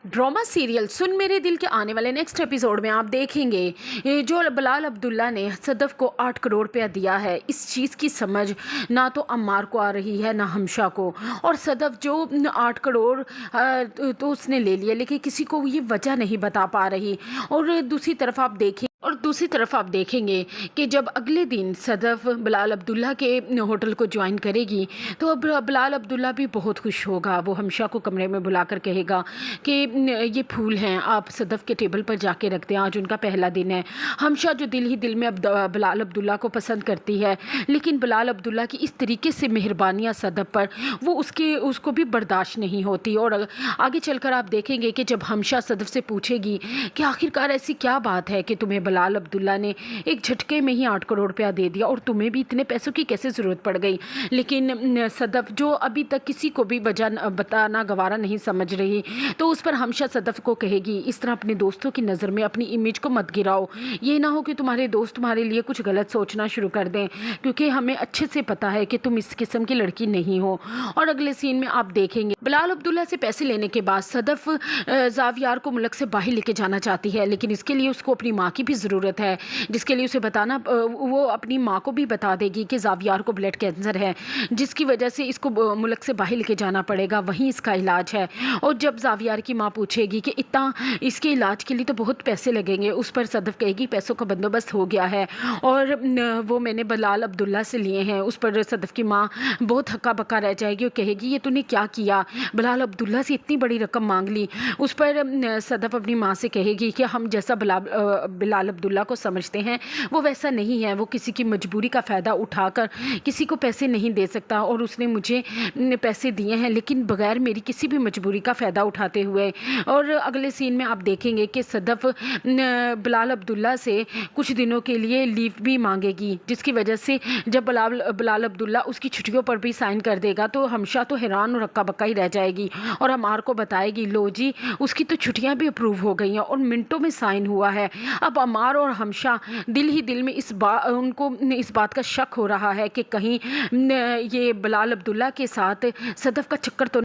Drama serial सुन मेरे दिल के आने वाले नेक्स्ट एपिसोड में आप देखेंगे जो बिलाल अब्दुल्ला ने सदफ को 8 करोड़ रुपया दिया है। इस चीज़ की समझ ना तो अम्मार को आ रही है ना हमशा को। और सदफ जो 8 करोड़ तो उसने ले लिया, लेकिन किसी को ये वजह नहीं बता पा रही। और दूसरी तरफ आप देखेंगे कि जब अगले दिन सदफ बिलाल अब्दुल्ला के होटल को ज्वाइन करेगी तो अब बिलाल अब्दुल्ला भी बहुत खुश होगा। वो हमशा को कमरे में बुलाकर कहेगा कि ये फूल हैं, आप सदफ के टेबल पर जाके रख दें, आज उनका पहला दिन है। हमशा जो दिल ही दिल में अब बिलाल अब्दुल्ला को पसंद करती है, लेकिन बिलाल अब्दुल्ला की इस तरीके से मेहरबानियाँ सदफ पर वो उसको भी बर्दाश्त नहीं होती। और आगे चलकर आप देखेंगे कि जब हमशा सदफ से पूछेगी कि आखिरकार ऐसी क्या बात है कि तुम्हें बिलाल अब्दुल्ला ने एक झटके में ही 8 करोड़ रुपया दे दिया और तुम्हें भी इतने पैसों की कैसे ज़रूरत पड़ गई। लेकिन सदफ जो अभी तक किसी को भी वजह बताना गवारा नहीं समझ रही, तो उस पर हमशा सदफ को कहेगी इस तरह अपने दोस्तों की नज़र में अपनी इमेज को मत गिराओ। ये ना हो कि तुम्हारे दोस्त तुम्हारे लिए कुछ गलत सोचना शुरू कर दें, क्योंकि हमें अच्छे से पता है कि तुम इस किस्म की लड़की नहीं हो। और अगले सीन में आप देखेंगे बिलाल अब्दुल्ला से पैसे लेने के बाद सदफ ज़ावियार को मुल्क से बाहर लेके जाना चाहती है, लेकिन इसके लिए उसको अपनी माँ की भी ज़रूरत है, जिसके लिए उसे बताना वो अपनी माँ को भी बता देगी कि ज़ावियार को ब्लड कैंसर है, जिसकी वजह से इसको मुल्क से बाहर लेके जाना पड़ेगा, वहीं इसका इलाज है। और जब ज़ावियार की माँ पूछेगी कि इतना इसके इलाज के लिए तो बहुत पैसे लगेंगे, उस पर सदफ कहेगी पैसों का बंदोबस्त हो गया है और वो मैंने बिलाल अब्दुल्ला से लिए हैं। उस पर सदफ की माँ बहुत हक्का बक्का रह जाएगी और कहेगी ये तूने क्या किया, बिलाल अब्दुल्ला से इतनी बड़ी रकम मांग ली। उस पर सदफ अपनी माँ से कहेगी कि हम जैसा बिलाल अब्दुल्ला को समझते हैं वो वैसा नहीं है, वो किसी की मजबूरी का फ़ायदा उठाकर किसी को पैसे नहीं दे सकता और उसने मुझे पैसे दिए हैं लेकिन बगैर मेरी किसी भी मजबूरी का फ़ायदा उठाते हुए। और अगले सीन में आप देखेंगे कि सदफ बिलाल अब्दुल्ला से कुछ दिनों के लिए लीव भी मांगेगी, जिसकी वजह से जब बिलाल अब्दुल्ला उसकी छुट्टियों पर भी साइन कर देगा तो हमशा तो हैरान और हक्का बक्का ही रह जाएगी और अमार को बताएगी लो जी उसकी तो छुट्टियां भी अप्रूव हो गई हैं और मिनटों में साइन हुआ है। अब अमार और हमशा दिल ही दिल में उनको इस बात का शक हो रहा है कि कहीं ये बिलाल अब्दुल्ला के साथ सदफ का चक्कर तो